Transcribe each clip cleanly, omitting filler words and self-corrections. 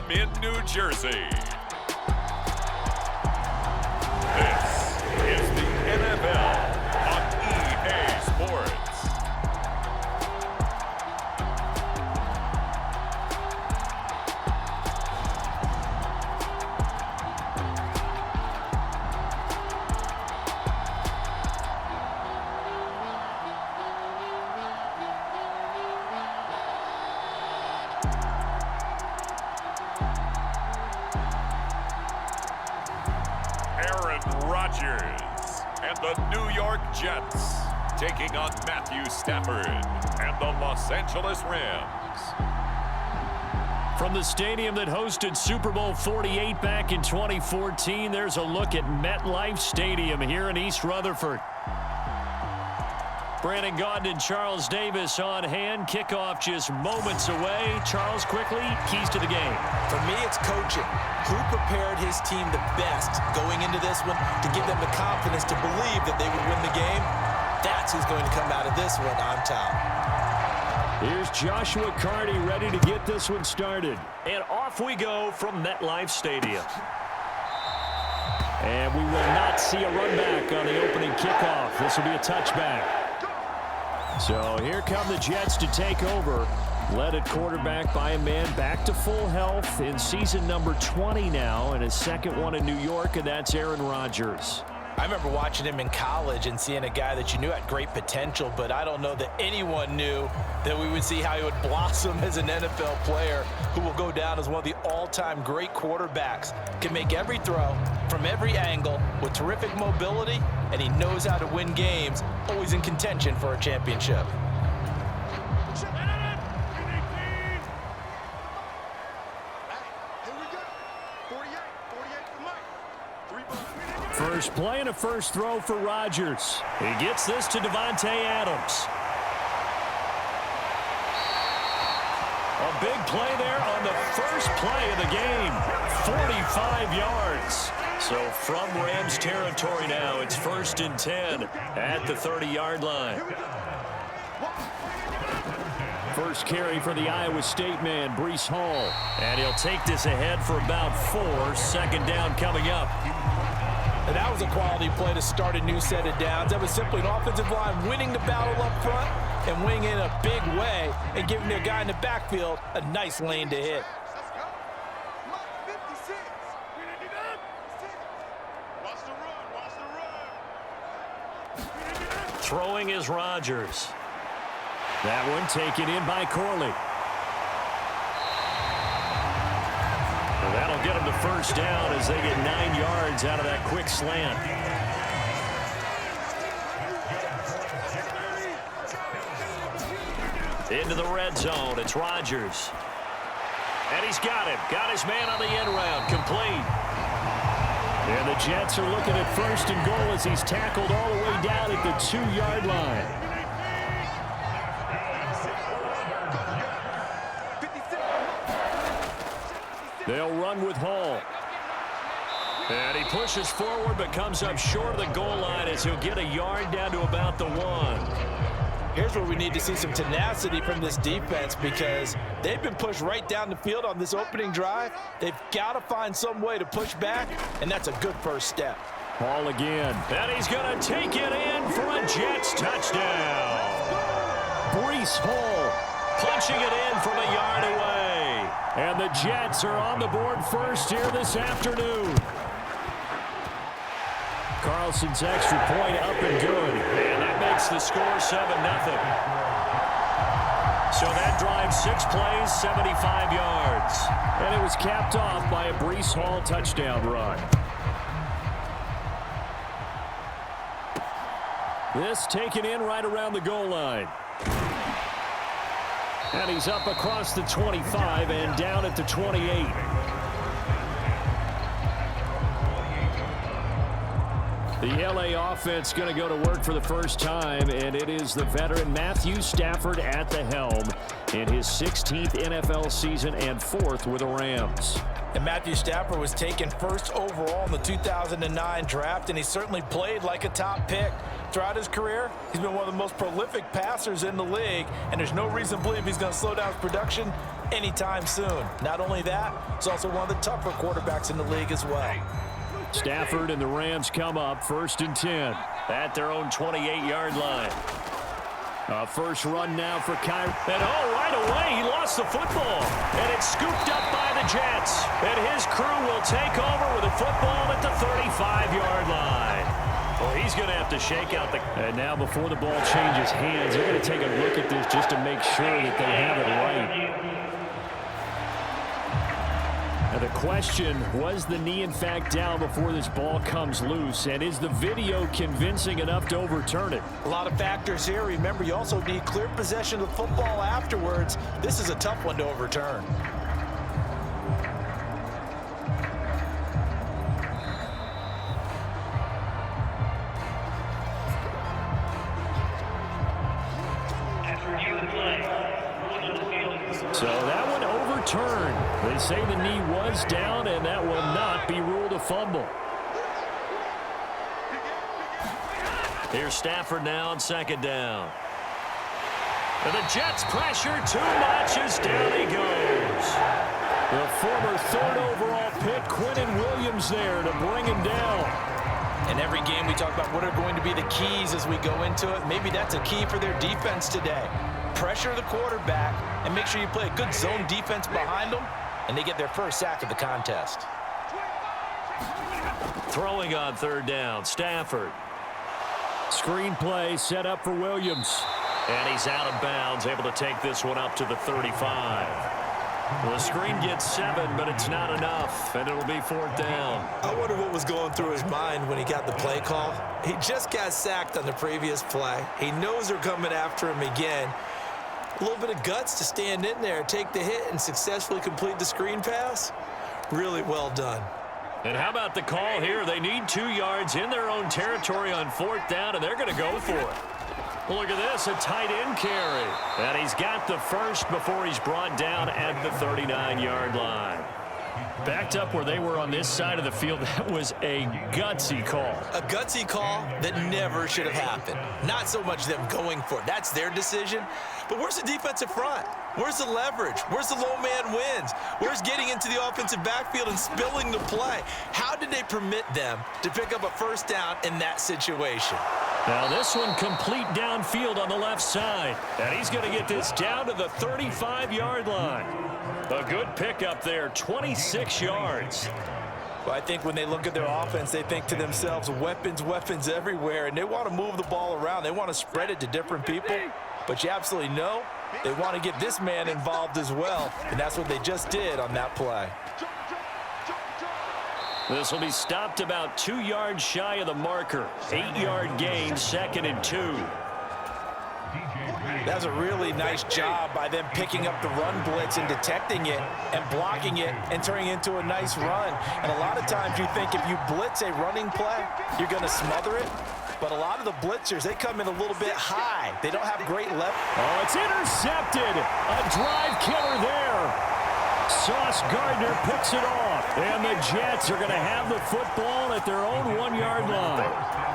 Stadium in New Jersey. This is the NFL on EA Sports. Rodgers and the New York Jets taking on Matthew Stafford and the Los Angeles Rams. From the stadium that hosted Super Bowl 48 back in 2014, there's a look at MetLife Stadium here in East Rutherford. Brandon Gaudin and Charles Davis on hand. Kickoff just moments away. Charles, quickly, keys to the game. For me, it's coaching. Who prepared his team the best going into this one to give them the confidence to believe that they would win the game? That's who's going to come out of this one on top. Here's Joshua Carty ready to get this one started. And off we go from MetLife Stadium. And we will not see a run back on the opening kickoff. This will be a touchback. So here come the Jets to take over. Led at quarterback by a man back to full health in season number 20 now, and his second one in New York, and that's Aaron Rodgers. I remember watching him in college and seeing a guy that you knew had great potential, but I don't know that anyone knew that we would see how he would blossom as an NFL player who will go down as one of the all-time great quarterbacks. Can make every throw from every angle with terrific mobility, and he knows how to win games, always in contention for a championship. First play and a first throw for Rodgers. He gets this to Davante Adams. A big play there on the first play of the game. 45 yards. So from Rams territory now, it's 1st and 10 at the 30-yard line. First carry for the Iowa State man, Breece Hall. And he'll take this ahead for about 4. Second down coming up. And that was a quality play to start a new set of downs. That was simply an offensive line winning the battle up front and winning in a big way and giving the guy in the backfield a nice lane to hit. Throwing is Rodgers. That one taken in by Corley. Well, that'll get them to first down as they get 9 yards out of that quick slant. Into the red zone. It's Rodgers. And he's got him. Got his man on the end round. Complete. And the Jets are looking at 1st and goal as he's tackled all the way down at the 2-yard line. They'll run with Hall. And he pushes forward but comes up short of the goal line as he'll get a yard down to about the 1. Here's where we need to see some tenacity from this defense because they've been pushed right down the field on this opening drive. They've got to find some way to push back, and that's a good first step. Hall again. And he's going to take it in for a Jets touchdown. Breece Hall punching it in from a yard away. And the Jets are on the board first here this afternoon. Carlson's extra point up and good. And that makes the score 7-0. So that drive 6 plays, 75 yards. And it was capped off by a Breece Hall touchdown run. This taken in right around the goal line. And he's up across the 25 and down at the 28. The LA offense going to go to work for the first time, and it is the veteran Matthew Stafford at the helm in his 16th NFL season and 4th with the Rams. And Matthew Stafford was taken first overall in the 2009 draft, and he certainly played like a top pick. Throughout his career, he's been one of the most prolific passers in the league, and there's no reason to believe he's going to slow down his production anytime soon. Not only that, he's also one of the tougher quarterbacks in the league as well. Stafford and the Rams come up 1st and 10 at their own 28-yard line. A first run now for Kyrie. And right away, he lost the football. And it's scooped up by the Jets. And his crew will take over with the football at the 35-yard line. Well, he's going to have to shake out the... And now before the ball changes hands, they're going to take a look at this just to make sure that they have it right. Now the question, was the knee in fact down before this ball comes loose? And is the video convincing enough to overturn it? A lot of factors here. Remember, you also need clear possession of the football afterwards. This is a tough one to overturn. So that one overturned. They say the knee was down, and that will not be ruled a fumble. Here's Stafford now on 2nd down. And the Jets pressure too much as down he goes. The former 3rd overall pick, Quinnen Williams, there to bring him down. In every game we talk about what are going to be the keys as we go into it. Maybe that's a key for their defense today. Pressure the quarterback and make sure you play a good zone defense behind them, and they get their first sack of the contest. Throwing on 3rd down, Stafford. Screen play set up for Williams. And he's out of bounds, able to take this one up to the 35. Well, the screen gets 7, but it's not enough, and it'll be 4th down. I wonder what was going through his mind when he got the play call. He just got sacked on the previous play. He knows they're coming after him again. A little bit of guts to stand in there, take the hit, and successfully complete the screen pass. Really well done. And how about the call here? They need 2 yards in their own territory on 4th down, and they're going to go for it. Look at this, a tight end carry. And he's got the first before he's brought down at the 39-yard line. Backed up where they were on this side of the field, that was a gutsy call. A gutsy call that never should have happened. Not so much them going for it. That's their decision. But where's the defensive front? Where's the leverage? Where's the low man wins? Where's getting into the offensive backfield and spilling the play? How did they permit them to pick up a 1st down in that situation? Now this one complete downfield on the left side. And he's going to get this down to the 35-yard line. A good pickup there, 26 yards. Well, I think when they look at their offense, they think to themselves, weapons, weapons everywhere, and they want to move the ball around. They want to spread it to different people, but you absolutely know they want to get this man involved as well, and that's what they just did on that play. This will be stopped about 2 yards shy of the marker. 8-yard gain, 2nd and 2. That's a really nice job by them picking up the run blitz and detecting it and blocking it and turning it into a nice run. And a lot of times you think if you blitz a running play, you're going to smother it. But a lot of the blitzers, they come in a little bit high. They don't have great left. Oh, it's intercepted. A drive killer there. Sauce Gardner picks it off. And the Jets are going to have the football at their own 1-yard line.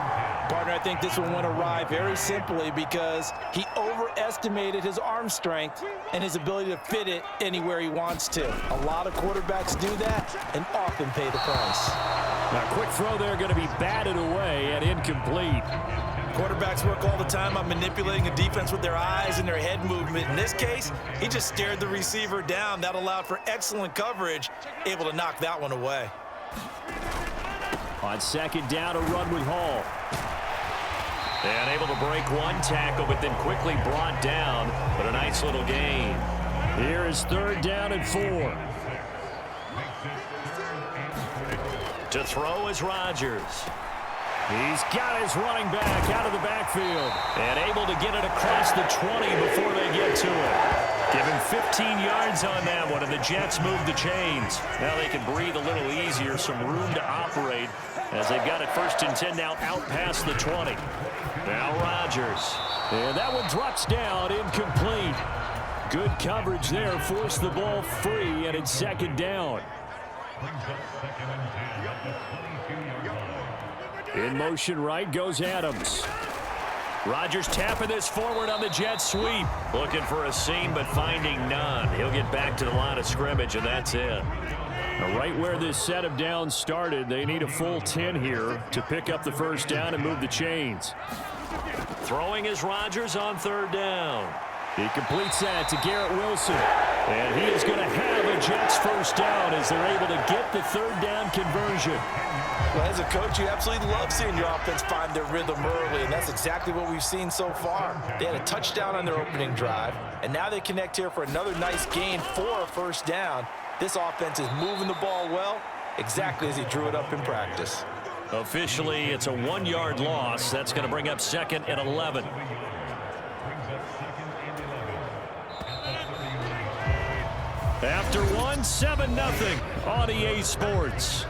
Partner, I think this one went awry very simply because he overestimated his arm strength and his ability to fit it anywhere he wants to. A lot of quarterbacks do that and often pay the price. Now, quick throw there going to be batted away and incomplete. Quarterbacks work all the time on manipulating a defense with their eyes and their head movement. In this case, he just stared the receiver down. That allowed for excellent coverage, able to knock that one away. On 2nd down, a run with Hall. And able to break one tackle, but then quickly brought down. But a nice little gain. Here is 3rd down and 4. To throw is Rodgers. He's got his running back out of the backfield. And able to get it across the 20 before they get to it. Give him 15 yards on that one, and the Jets move the chains. Now they can breathe a little easier, some room to operate as they've got it 1st and 10 now out past the 20. Now Rodgers. And that one drops down, incomplete. Good coverage there, forced the ball free, and it's 2nd down. In motion right goes Adams. Rodgers tapping this forward on the jet sweep. Looking for a seam, but finding none. He'll get back to the line of scrimmage, and that's it. Now, right where this set of downs started, they need a full 10 here to pick up the first down and move the chains. Throwing is Rodgers on third down. He completes that to Garrett Wilson. And he is going to have a Jets first down as they're able to get the third down conversion. Well, as a coach, you absolutely love seeing your offense find their rhythm early, and that's exactly what we've seen so far. They had a touchdown on their opening drive, and now they connect here for another nice gain for a first down. This offense is moving the ball well, exactly as he drew it up in practice. Officially, it's a 1-yard loss. That's going to bring up 2nd and 11. After 1, 7-0 on EA Sports.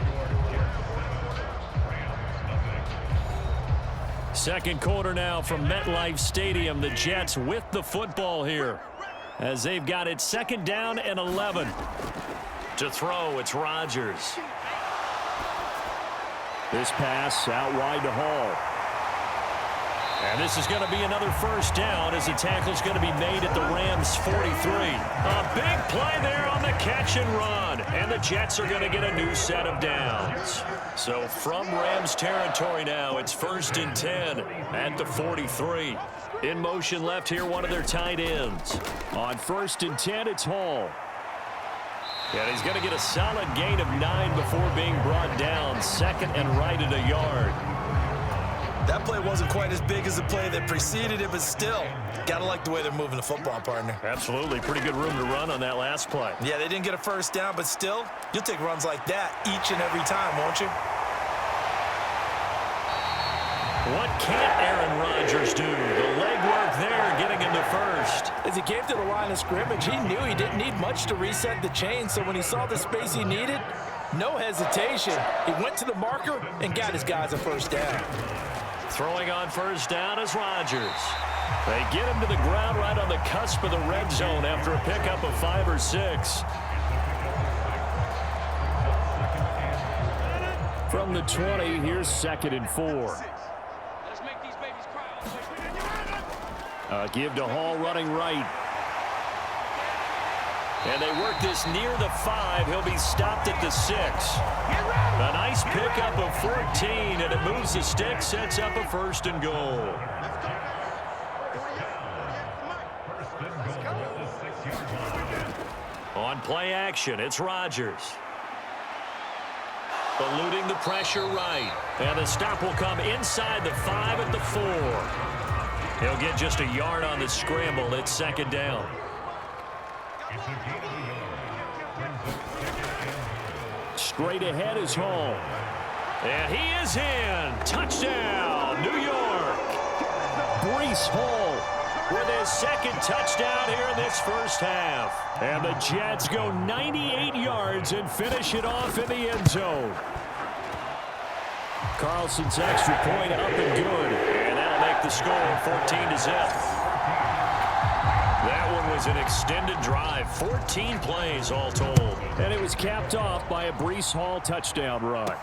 Second quarter now from MetLife Stadium. The Jets with the football here as they've got it 2nd down and 11. To throw, it's Rodgers. This pass out wide to Hall. And this is going to be another first down as the tackle's going to be made at the Rams' 43. A big play there on the catch and run. And the Jets are going to get a new set of downs. So from Rams territory now, it's 1st and 10 at the 43. In motion left here, one of their tight ends. On 1st and 10, it's Hall. And he's going to get a solid gain of 9 before being brought down. 2nd and right at a yard. That play wasn't quite as big as the play that preceded it, but still, got to like the way they're moving the football, partner. Absolutely. Pretty good room to run on that last play. Yeah, they didn't get a first down, but still, you'll take runs like that each and every time, won't you? What can't Aaron Rodgers do? The legwork there, getting him to first. As he came to the line of scrimmage, he knew he didn't need much to reset the chain, so when he saw the space he needed, no hesitation. He went to the marker and got his guys a first down. Throwing on first down is Rodgers. They get him to the ground right on the cusp of the red zone after a pickup of 5 or 6. From the 20, here's 2nd and 4. Give to Hall running right. And they work this near the 5. He'll be stopped at the 6. A nice pickup of 14, and it moves the stick, sets up a 1st and goal. On play action, it's Rodgers. Eluding the pressure right. And the stop will come inside the 5 at the 4. He'll get just a yard on the scramble. It's 2nd down. Straight ahead is Hall. And he is in. Touchdown, New York. Breece Hall with his 2nd touchdown here in this first half. And the Jets go 98 yards and finish it off in the end zone. Carlson's extra point up and good. And that'll make the score 14-0. That one was an extended drive, 14 plays all told. And it was capped off by a Breece Hall touchdown run.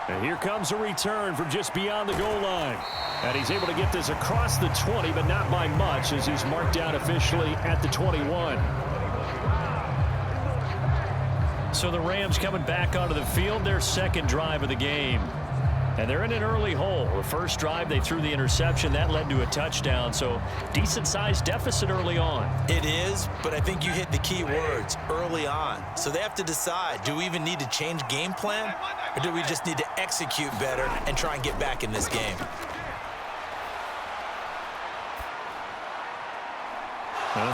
And here comes a return from just beyond the goal line. And he's able to get this across the 20, but not by much, as he's marked down officially at the 21. So the Rams coming back onto the field, their 2nd drive of the game. And they're in an early hole. The first drive, they threw the interception. That led to a touchdown. So decent-sized deficit early on. It is, but I think you hit the key words, early on. So they have to decide, do we even need to change game plan? Or do we just need to execute better and try and get back in this game?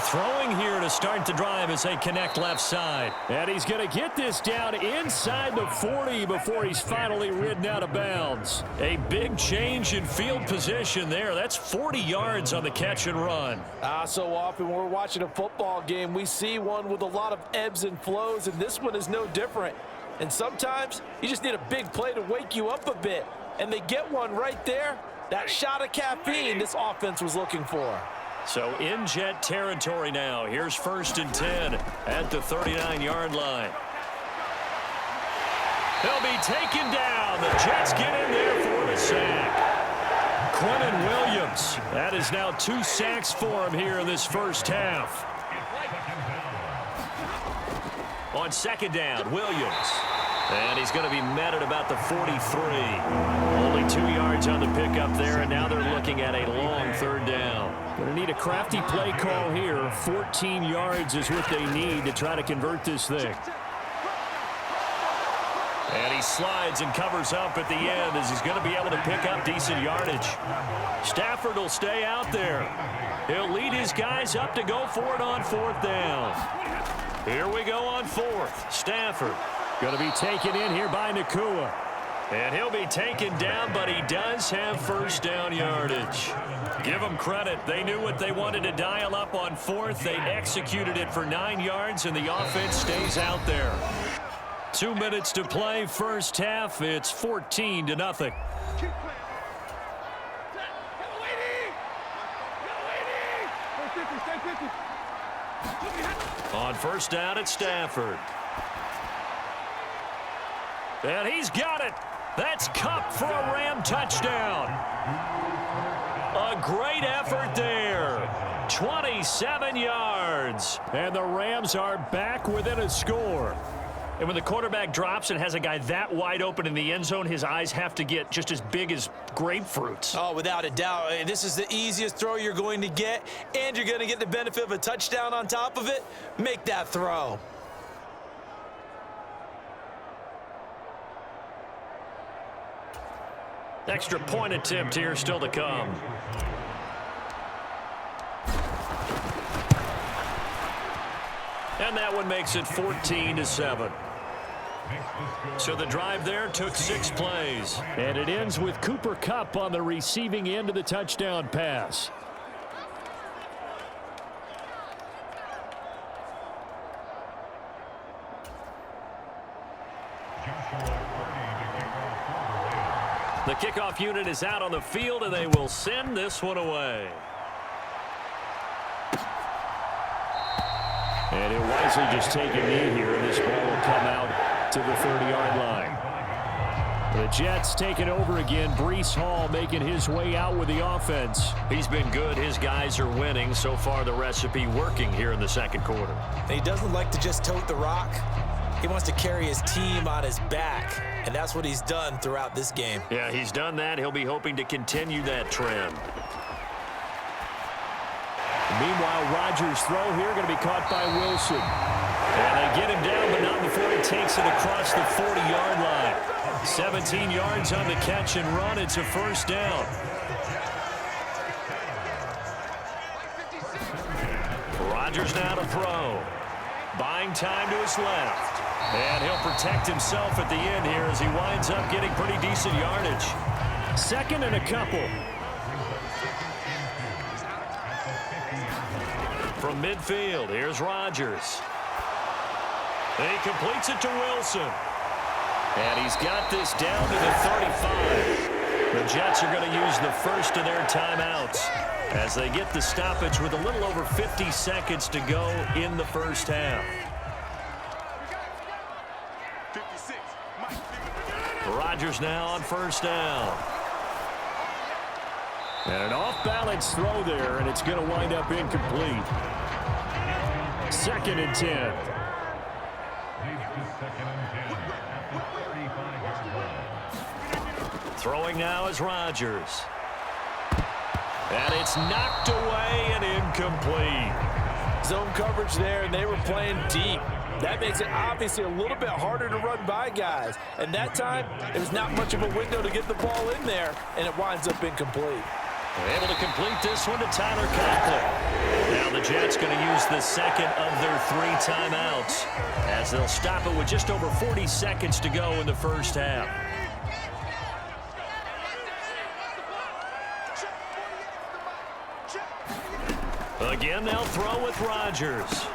Throwing here to start the drive as they connect left side. And he's going to get this down inside the 40 before he's finally ridden out of bounds. A big change in field position there. That's 40 yards on the catch and run. So often when we're watching a football game, we see one with a lot of ebbs and flows, and this one is no different. And sometimes you just need a big play to wake you up a bit. And they get one right there. That shot of caffeine this offense was looking for. So in Jet territory now. Here's 1st and 10 at the 39-yard line. They'll be taken down. The Jets get in there for the sack. Quinnen Williams. That is now 2 sacks for him here in this first half. On second down, Williams. And he's going to be met at about the 43. Only 2 yards on the pickup there, and now they're looking at a long third down. Going to need a crafty play call here. 14 yards is what they need to try to convert this thing. And he slides and covers up at the end as he's going to be able to pick up decent yardage. Stafford will stay out there. He'll lead his guys up to go for it on fourth down. Here we go on fourth. Stafford going to be taken in here by Nacua. And he'll be taken down, but he does have first down yardage. Give them credit. They knew what they wanted to dial up on fourth. They executed it for 9 yards, and the offense stays out there. 2 minutes to play, first half. It's 14-0. On first down, it's Stafford. And he's got it. That's Kupp for a Ram touchdown. A great effort there. 27 yards. And the Rams are back within a score. And when the quarterback drops and has a guy that wide open in the end zone, his eyes have to get just as big as grapefruits. Oh, without a doubt. This is the easiest throw you're going to get, and you're going to get the benefit of a touchdown on top of it. Make that throw. Extra point attempt here still to come. And that one makes it 14-7. So the drive there took 6 plays. And it ends with Cooper Kupp on the receiving end of the touchdown pass. The kickoff unit is out on the field, and they will send this one away. And he'll wisely just take a knee here, and this ball will come out to the 30-yard line. The Jets taking over again. Breece Hall making his way out with the offense. He's been good. His guys are winning. So far, the recipe working here in the second quarter. He doesn't like to just tote the rock. He wants to carry his team on his back, and that's what he's done throughout this game. Yeah, he's done that. He'll be hoping to continue that trend. Meanwhile, Rodgers' throw here going to be caught by Wilson. And they get him down, but not before he takes it across the 40-yard line. 17 yards on the catch and run. It's a first down. Rodgers now to throw. Buying time to his left. And he'll protect himself at the end here as he winds up getting pretty decent yardage. Second and a couple. From midfield, here's Rodgers. And he completes it to Wilson. And he's got this down to the 35. The Jets are going to use the first of their timeouts as they get the stoppage with a little over 50 seconds to go in the first half. Rodgers now on first down. And an off-balance throw there, and it's going to wind up incomplete. Second and 10. Throwing now is Rodgers. And it's knocked away and incomplete. Zone coverage there, and they were playing deep. That makes it obviously a little bit harder to run by guys. And that time, it was not much of a window to get the ball in there, and it winds up incomplete. They're able to complete this one to Tyler Conklin. Now the Jets going to use the second of their 3 timeouts as they'll stop it with just over 40 seconds to go in the first half. Again, they'll throw with Rodgers.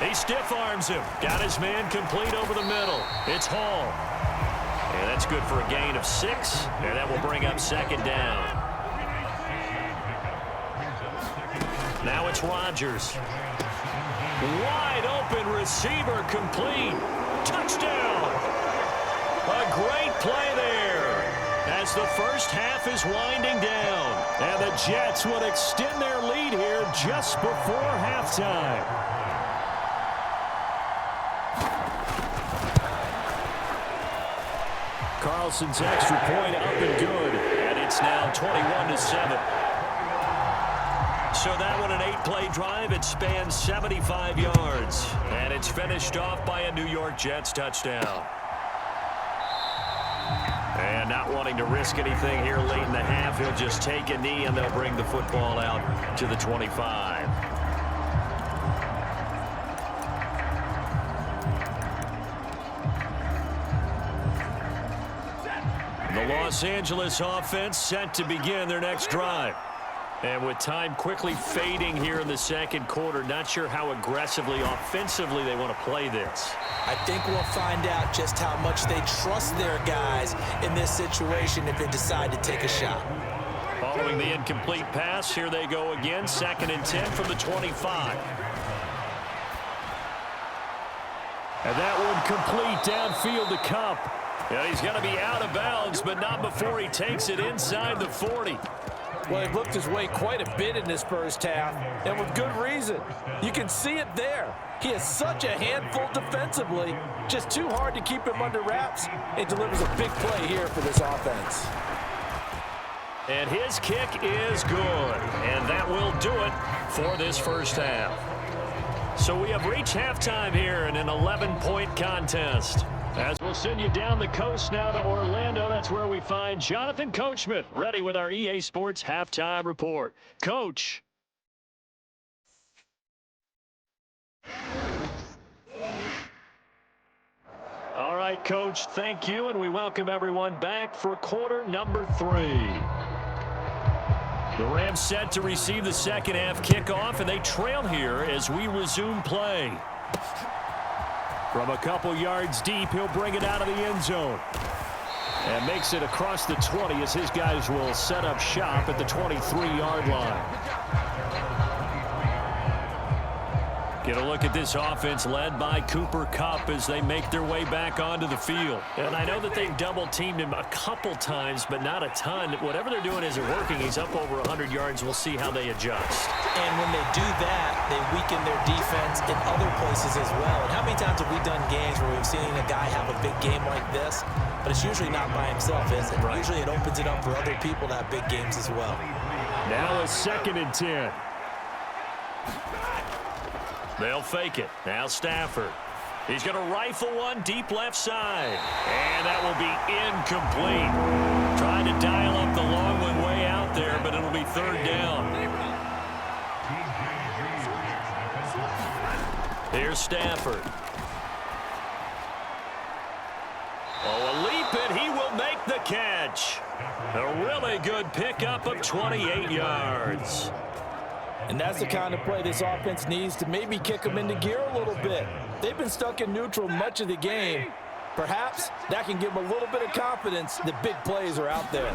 He stiff-arms him. Got his man complete over the middle. It's Hall. And that's good for a gain of 6. And that will bring up second down. Now it's Rodgers. Wide open receiver complete. Touchdown. A great play there as as the first half is winding down. And the Jets will extend their lead here just before halftime. Carlson's extra point up and good. And it's now 21-7. So that one, an 8-play drive. It spans 75 yards. And it's finished off by a New York Jets touchdown. And not wanting to risk anything here late in the half, he'll just take a knee and they'll bring the football out to the 25. The Los Angeles offense set to begin their next drive. And with time quickly fading here in the second quarter, not sure how aggressively, offensively they want to play this. I think we'll find out just how much they trust their guys in this situation if they decide to take a shot. Following the incomplete pass, here they go again, 2nd and 10 from the 25. And that one complete downfield to Kupp. And he's going to be out of bounds, but not before he takes it inside the 40. Well, he looked his way quite a bit in this first half, and with good reason. You can see it there. He is such a handful defensively, just too hard to keep him under wraps. It delivers a big play here for this offense. And his kick is good, and that will do it for this first half. So we have reached halftime here in an 11-point contest. As we'll send you down the coast now to Orlando, that's where we find Jonathan Coachman, ready with our EA Sports Halftime Report. Coach. All right, Coach, thank you, and we welcome everyone back for quarter number 3. The Rams set to receive the second half kickoff, and they trail here as we resume play. From a couple yards deep, he'll bring it out of the end zone. And makes it across the 20 as his guys will set up shop at the 23-yard line. Get a look at this offense led by Cooper Kupp as they make their way back onto the field. And I know that they've double-teamed him a couple times, but not a ton. Whatever they're doing isn't working. He's up over 100 yards. We'll see how they adjust. And when they do that, they weaken their defense in other places as well. And how many times have we done games where we've seen a guy have a big game like this, but it's usually not by himself, is it? Right. Usually it opens it up for other people to have big games as well. Now a 2nd and 10. They'll fake it. Now Stafford. He's going to rifle one deep left side. And that will be incomplete. Trying to dial up the long one way out there, but it'll be 3rd down. Here's Stafford. Oh, a leap, and he will make the catch. A really good pickup of 28 yards. And that's the kind of play this offense needs to maybe kick them into gear a little bit. They've been stuck in neutral much of the game. Perhaps that can give them a little bit of confidence that big plays are out there.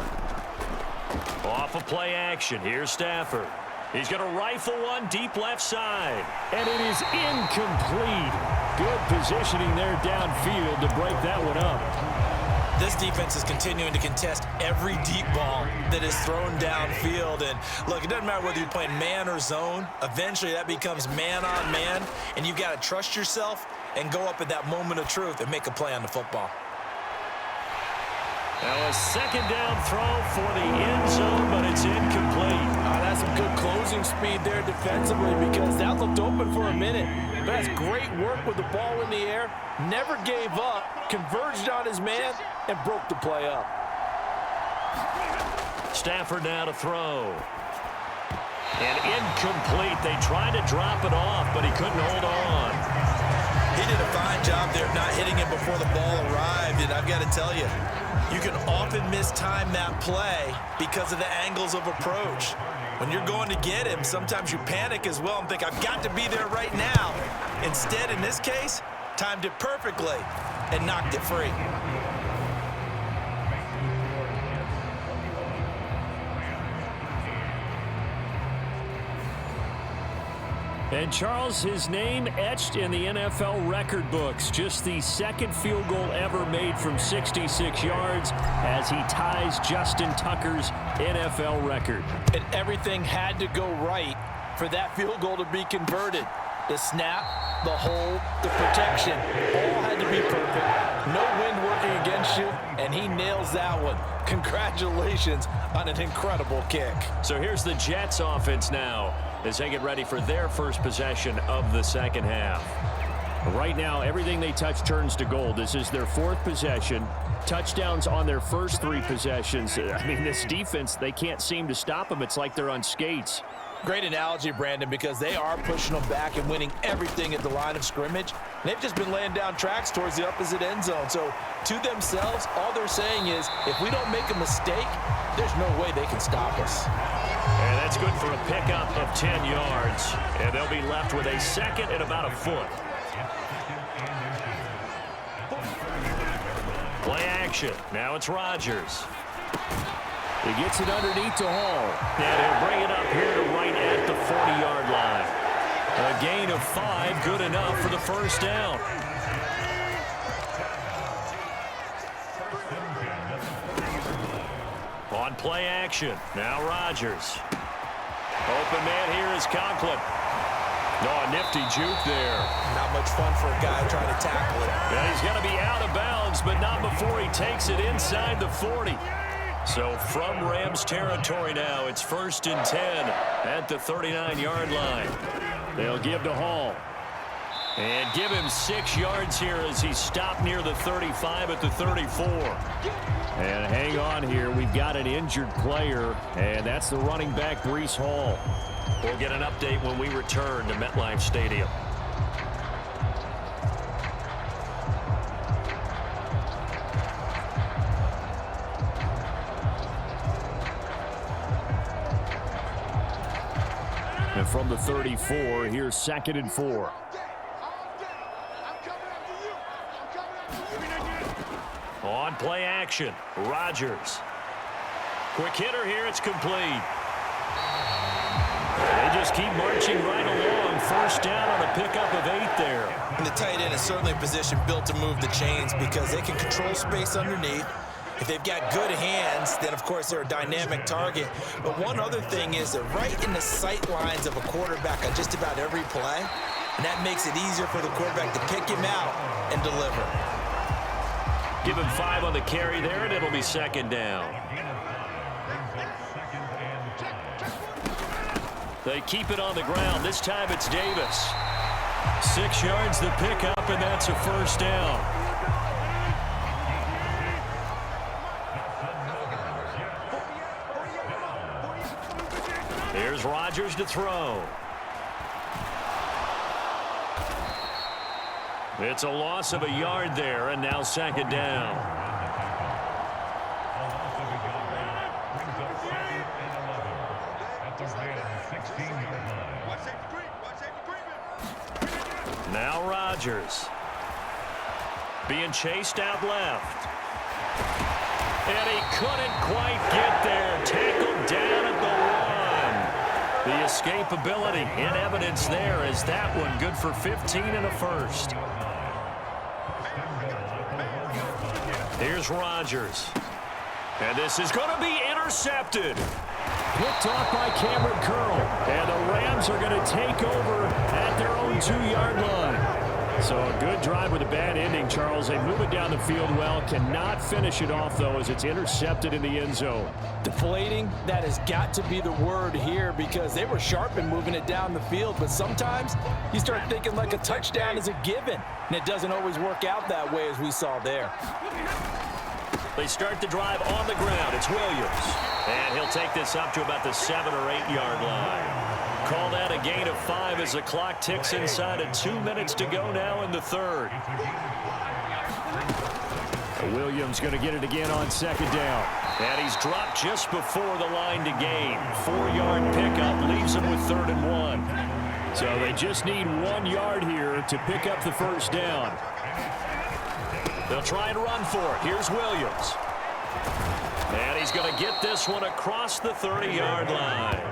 Off of play action, here's Stafford. He's going to rifle one deep left side. And it is incomplete. Good positioning there downfield to break that one up. This defense is continuing to contest every deep ball that is thrown downfield. And look, it doesn't matter whether you're playing man or zone. Eventually that becomes man on man, and you've got to trust yourself and go up at that moment of truth and make a play on the football. Now a 2nd down throw for the end zone, but it's incomplete. That's some good closing speed there defensively, because that looked open for a minute. But that's great work with the ball in the air. Never gave up, converged on his man, and broke the play up. Stafford now to throw. And incomplete. They tried to drop it off, but he couldn't hold on. He did a fine job there of not hitting him before the ball arrived, and I've got to tell you, you can often mistime that play because of the angles of approach. When you're going to get him, sometimes you panic as well and think, I've got to be there right now. Instead, in this case, timed it perfectly and knocked it free. And Charles, his name etched in the NFL record books. Just the second field goal ever made from 66 yards as he ties Justin Tucker's NFL record. And everything had to go right for that field goal to be converted. The snap, the hold, the protection, all had to be perfect. No wind working against you, and he nails that one. Congratulations on an incredible kick. So here's the Jets offense now as they get ready for their first possession of the second half. Right now, everything they touch turns to gold. This is their fourth possession. Touchdowns on their first three possessions. I mean, this defense, they can't seem to stop them. It's like they're on skates. Great analogy, Brandon, because they are pushing them back and winning everything at the line of scrimmage. They've just been laying down tracks towards the opposite end zone. So to themselves, all they're saying is, if we don't make a mistake, there's no way they can stop us. And that's good for a pickup of 10 yards. And they'll be left with a second and about a foot. Play action. Now it's Rodgers. He gets it underneath to Hall. And he'll bring it up here to right at the 40-yard line. A gain of 5, good enough for the first down. On play action, now Rodgers. Open man here is Conklin. Oh, a nifty juke there. Not much fun for a guy trying to tackle it. And he's going to be out of bounds, but not before he takes it inside the 40. So from Rams territory now, it's 1st and 10 at the 39-yard line. They'll give to Hall. And give him 6 yards here as he stopped near the 35 at the 34. And hang on here, we've got an injured player, and that's the running back, Breece Hall. We'll get an update when we return to MetLife Stadium. And from the 34, here's 2nd and 4. On play action, Rodgers. Quick hitter here, it's complete. They just keep marching right along. First down on a pickup of 8 there. And the tight end is certainly a position built to move the chains because they can control space underneath. If they've got good hands, then, of course, they're a dynamic target. But one other thing is they're right in the sight lines of a quarterback on just about every play, and that makes it easier for the quarterback to pick him out and deliver. Give him 5 on the carry there, and it'll be 2nd down. They keep it on the ground. This time it's Davis. 6 yards the pickup, and that's a first down. Here's Rodgers to throw. It's a loss of a yard there, and now 2nd down. Now Rodgers. Being chased out left. And he couldn't quite get there. Tackled down at the 1. The escapability in evidence there as that one good for 15 and a first. Here's Rodgers. And this is going to be intercepted. Picked off by Cameron Curl. And the Rams are going to take over at their own 2-yard line. So a good drive with a bad ending, Charles. They move it down the field well. Cannot finish it off, though, as it's intercepted in the end zone. Deflating, that has got to be the word here because they were sharp in moving it down the field. But sometimes you start thinking like a touchdown is a given. And it doesn't always work out that way as we saw there. They start the drive on the ground. It's Williams. And he'll take this up to about the 7- or 8-yard line. Call that a gain of 5 as the clock ticks inside of 2 minutes to go now in the 3rd. Williams going to get it again on 2nd down. And he's dropped just before the line to gain. 4-yard pickup leaves him with 3rd and 1. So they just need 1 yard here to pick up the first down. They'll try and run for it. Here's Williams. And he's going to get this one across the 30-yard line.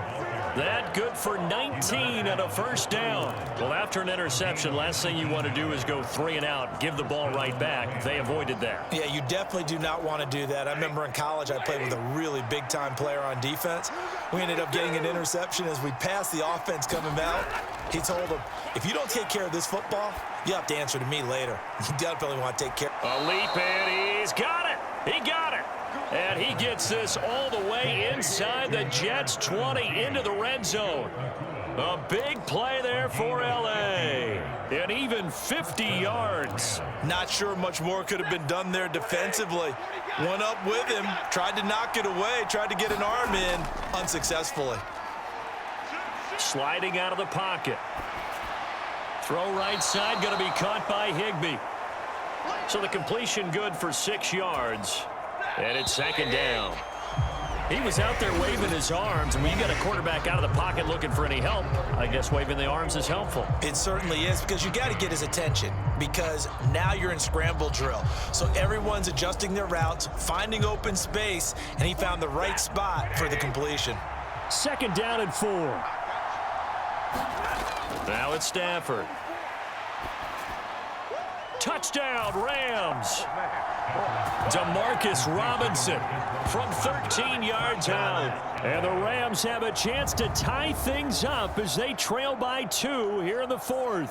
That good for 19 and a first down. Well, after an interception, last thing you want to do is go 3 and out, give the ball right back. They avoided that. Yeah, you definitely do not want to do that. I remember in college I played with a really big-time player on defense. We ended up getting an interception as we passed the offense coming out. He told him, if you don't take care of this football, you have to answer to me later. You definitely want to take care. A leap, and he's got it. He got it. And he gets this all the way inside the Jets 20 into the red zone. A big play there for L.A. And even 50 yards. Not sure much more could have been done there defensively. Went up with him, tried to knock it away, tried to get an arm in, unsuccessfully. Sliding out of the pocket. Throw right side, going to be caught by Higbee. So the completion good for 6 yards. And it's second down. He was out there waving his arms, and when you got a quarterback out of the pocket looking for any help, I guess waving the arms is helpful. It certainly is, because you got to get his attention, because now you're in scramble drill. So everyone's adjusting their routes, finding open space, and he found the right spot for the completion. Second down and 4. Now it's Stafford. Touchdown, Rams. Demarcus Robinson from 13 yards out. And the Rams have a chance to tie things up as they trail by 2 here in the 4th.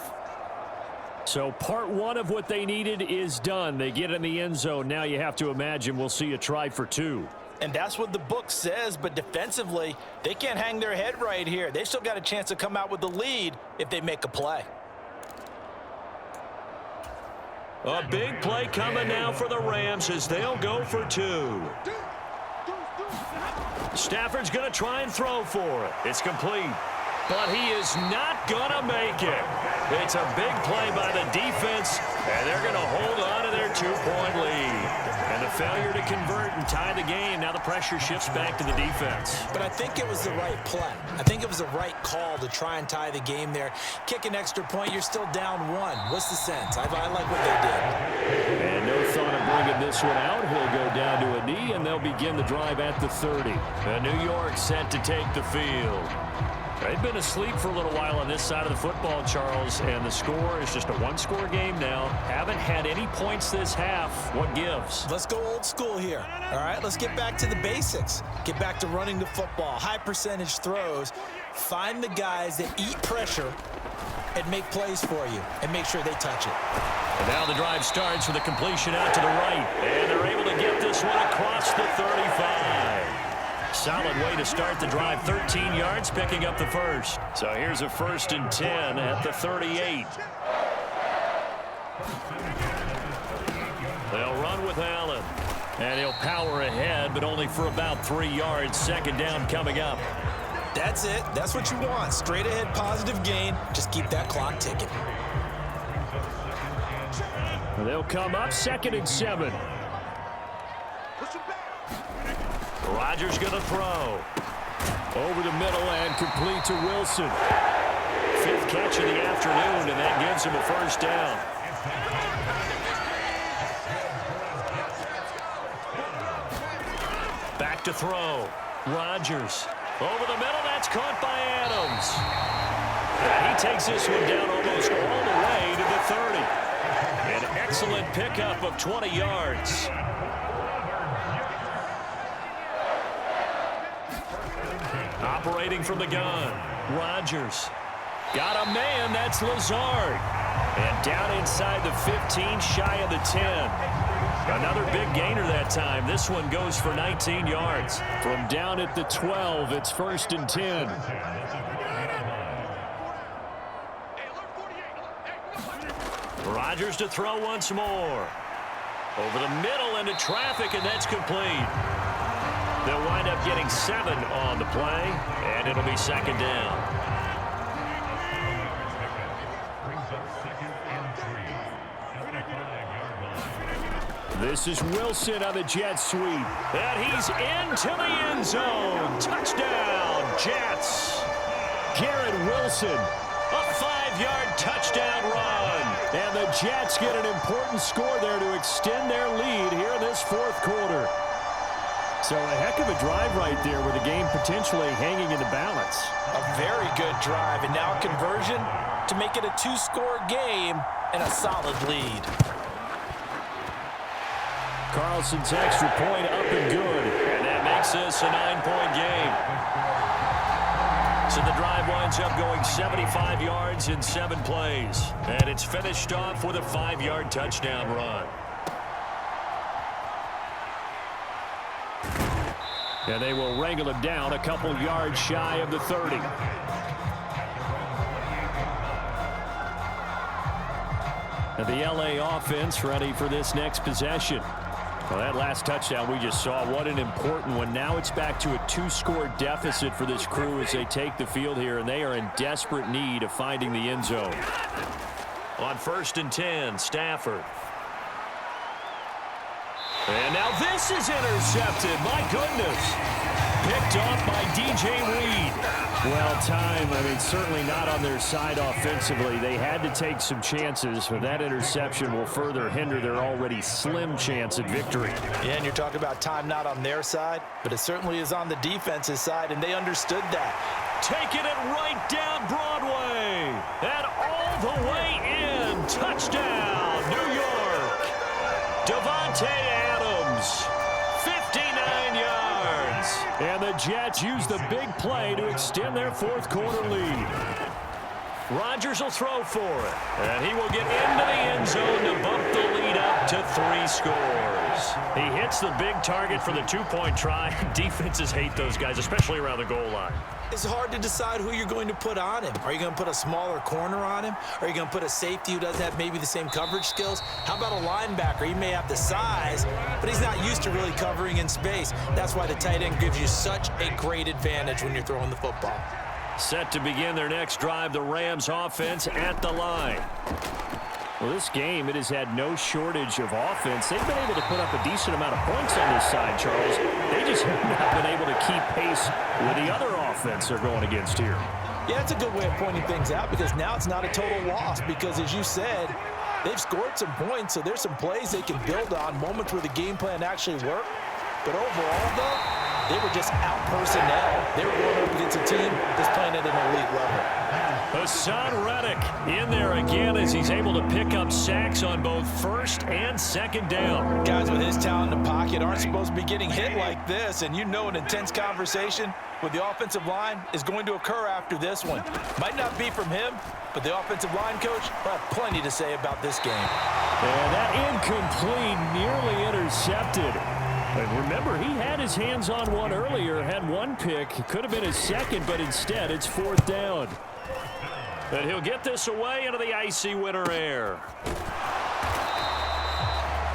So part 1 of what they needed is done. They get in the end zone. Now you have to imagine we'll see a try for 2. And that's what the book says, but defensively, they can't hang their head right here. They still got a chance to come out with the lead if they make a play. A big play coming now for the Rams as they'll go for 2. Stafford's going to try and throw for it. It's complete, but he is not going to make it. It's a big play by the defense, and they're going to hold on to their 2-point lead. And the failure to convert and tie the game, now the pressure shifts back to the defense. But I think it was the right play. I think it was the right call to try and tie the game there. Kick an extra point, you're still down 1. What's the sense? I like what they did. And no thought of bringing this one out. He'll go down to a knee, and they'll begin the drive at the 30. And New York set to take the field. They've been asleep for a little while on this side of the football, Charles, and the score is just a 1-score game now. Haven't had any points this half. What gives? Let's go old school here. All right, let's get back to the basics. Get back to running the football, high percentage throws. Find the guys that eat pressure and make plays for you and make sure they touch it. And now the drive starts with a completion out to the right. And they're able to get this one across the 35. Solid way to start the drive. 13 yards, picking up the first. So here's a 1st and 10 at the 38. They'll run with Allen. And he'll power ahead, but only for about 3 yards. Second down coming up. That's it. That's what you want. Straight ahead, positive gain. Just keep that clock ticking. They'll come up 2nd and 7. Rodgers going to throw. Over the middle and complete to Wilson. 5th catch of the afternoon, and that gives him a first down. Back to throw. Rodgers. Over the middle, that's caught by Adams. And he takes this one down almost all the way to the 30. An excellent pickup of 20 yards. Operating from the gun. Rodgers. Got a man, that's Lazard. And down inside the 15, shy of the 10. Another big gainer that time. This one goes for 19 yards. From down at the 12, it's 1st and 10. Rodgers to throw once more. Over the middle into traffic, and that's complete. They'll wind up getting 7 on the play, and it'll be second down. This is Wilson on the jet sweep. And he's into the end zone. Touchdown, Jets. Garrett Wilson, a 5-yard touchdown run. And the Jets get an important score there to extend their lead here in this 4th quarter. So a heck of a drive right there with the game potentially hanging in the balance. A very good drive, and now a conversion to make it a two-score game and a solid lead. Carlson's extra point up and good. And that makes this a 9-point game. So the drive winds up going 75 yards in 7 plays. And it's finished off with a 5-yard touchdown run. And they will wrangle him down a couple yards shy of the 30. And the LA offense ready for this next possession. Well, that last touchdown we just saw, what an important one. Now it's back to a 2-score deficit for this crew as they take the field here, and they are in desperate need of finding the end zone. On 1st and 10, Stafford. And now this is intercepted. My goodness. Picked off by DJ Reed. Well, time, certainly not on their side offensively. They had to take some chances, but that interception will further hinder their already slim chance at victory. Yeah, and you're talking about time not on their side, but it certainly is on the defense's side, and they understood that. Taking it right down Broadway. And all the way in. Touchdown, New York. Davante Adams. 59 yards. And the Jets use the big play to extend their 4th quarter lead. Rodgers will throw for it. And he will get into the end zone to bump the lead up to 3 scores. He hits the big target for the 2-point try. Defenses hate those guys, especially around the goal line. It's hard to decide who you're going to put on him. Are you going to put a smaller corner on him? Are you going to put a safety who doesn't have maybe the same coverage skills? How about a linebacker? He may have the size, but he's not used to really covering in space. That's why the tight end gives you such a great advantage when you're throwing the football. Set to begin their next drive, the Rams offense at the line. Well, this game, it has had no shortage of offense. They've been able to put up a decent amount of points on this side, Charles. They just have not been able to keep pace with the other offense they're going against here. Yeah, it's a good way of pointing things out because now it's not a total loss because, as you said, they've scored some points, so there's some plays they can build on, moments where the game plan actually worked. But overall, though, they were just out-personnel. They were going up against a team that's playing at an elite level. Hassan Reddick in there again as he's able to pick up sacks on both 1st and 2nd down. Guys with his talent in the pocket aren't supposed to be getting hit like this, and you know an intense conversation with the offensive line is going to occur after this one. Might not be from him, but the offensive line coach will have plenty to say about this game. And that incomplete, nearly intercepted. And remember, he had his hands on one earlier, had one pick. It could have been his 2nd, but instead it's 4th down. And he'll get this away into the icy winter air.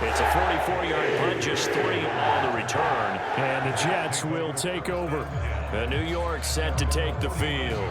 It's a 44-yard punt, just 3 on the return. And the Jets will take over. And New York set to take the field.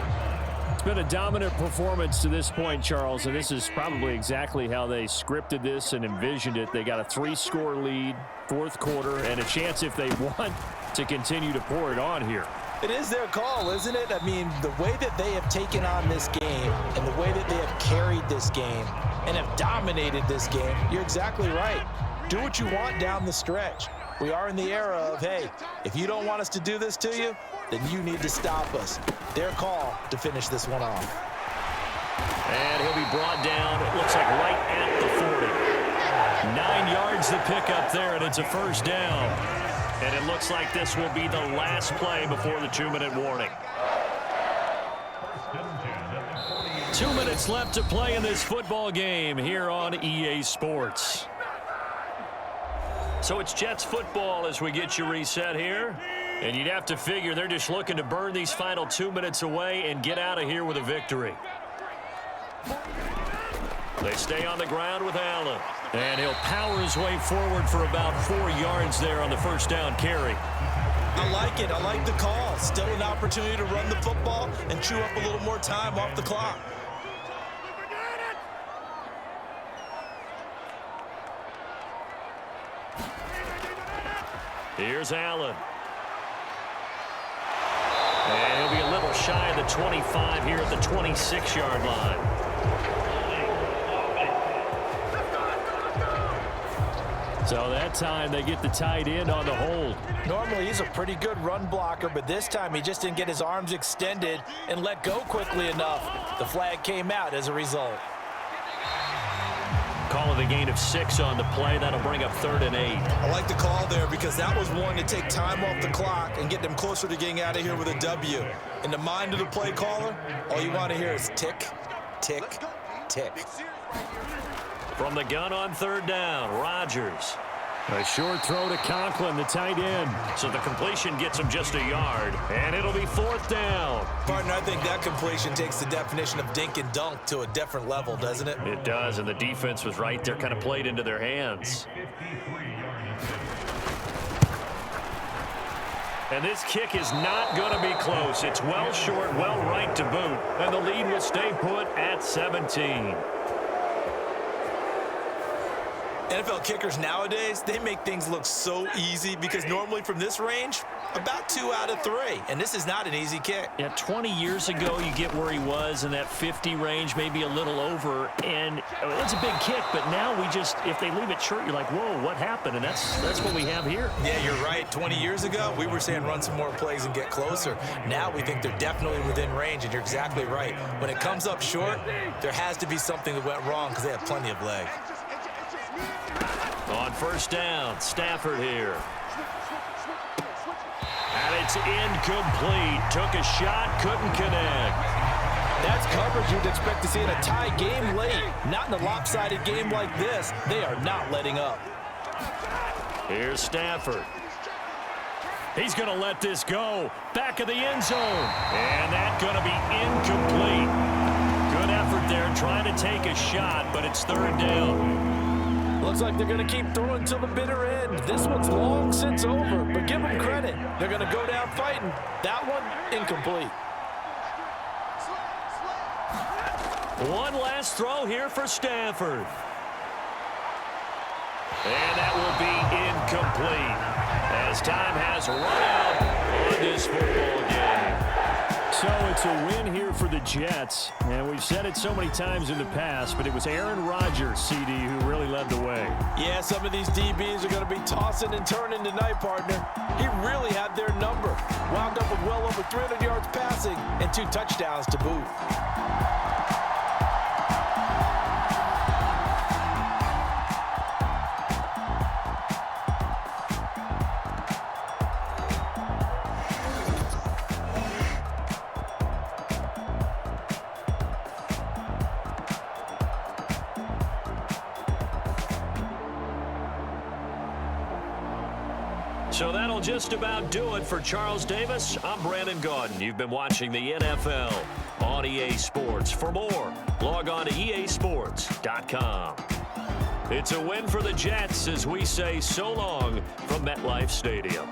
It's been a dominant performance to this point, Charles, and this is probably exactly how they scripted this and envisioned it. They got a 3-score lead, 4th quarter, and a chance if they want to continue to pour it on here. It is their call, isn't it? I mean, the way that they have taken on this game and the way that they have carried this game and have dominated this game, you're exactly right. Do what you want down the stretch. We are in the era of, hey, if you don't want us to do this to you, then you need to stop us. Their call to finish this one off. And he'll be brought down, it looks like right at the 40. 9 yards to pick up there, and it's a 1st down. And it looks like this will be the last play before the 2-minute warning. 2 minutes left to play in this football game here on EA Sports. So it's Jets football as we get you reset here. And you'd have to figure they're just looking to burn these final 2 minutes away and get out of here with a victory. They stay on the ground with Allen. And he'll power his way forward for about 4 yards there on the 1st down carry. I like it. I like the call. Still an opportunity to run the football and chew up a little more time off the clock. Here's Allen. And he'll be a little shy of the 25 here at the 26-yard line. So that time they get the tight end on the hold. Normally he's a pretty good run blocker, but this time he just didn't get his arms extended and let go quickly enough. The flag came out as a result. Calling the gain of 6 on the play. That'll bring up 3rd and 8. I like the call there because that was one to take time off the clock and get them closer to getting out of here with a W. In the mind of the play caller, all you want to hear is tick, tick, tick. From the gun on 3rd down, Rodgers. A short throw to Conklin, the tight end. So the completion gets him just a yard, and it'll be 4th down. Partner, I think that completion takes the definition of dink and dunk to a different level, doesn't it? It does, and the defense was right there, kind of played into their hands. And this kick is not going to be close. It's well short, well right to boot, and the lead will stay put at 17. NFL kickers nowadays, they make things look so easy because normally from this range, about 2 out of 3. And this is not an easy kick. Yeah, 20 years ago, you get where he was in that 50 range, maybe a little over. And it's a big kick, but now we just, if they leave it short, you're like, whoa, what happened? And that's what we have here. Yeah, you're right. 20 years ago, we were saying run some more plays and get closer. Now we think they're definitely within range, and you're exactly right. When it comes up short, there has to be something that went wrong because they have plenty of leg. On 1st down, Stafford here. And it's incomplete. Took a shot, couldn't connect. That's coverage you'd expect to see in a tie game late. Not in a lopsided game like this. They are not letting up. Here's Stafford. He's going to let this go. Back of the end zone. And that's going to be incomplete. Good effort there trying to take a shot, but it's 3rd down. Looks like they're going to keep throwing till the bitter end. This one's long since over, but give them credit. They're going to go down fighting. That one, incomplete. One last throw here for Stafford. And that will be incomplete as time has run out on this football game. So it's a win here for the Jets, and we've said it so many times in the past, but it was Aaron Rodgers, CD, who really led the way. Yeah, some of these DBs are going to be tossing and turning tonight, partner. He really had their number. Wound up with well over 300 yards passing and 2 touchdowns to boot. So that'll just about do it for Charles Davis. I'm Brandon Gaudin. You've been watching the NFL on EA Sports. For more, log on to easports.com. It's a win for the Jets as we say so long from MetLife Stadium.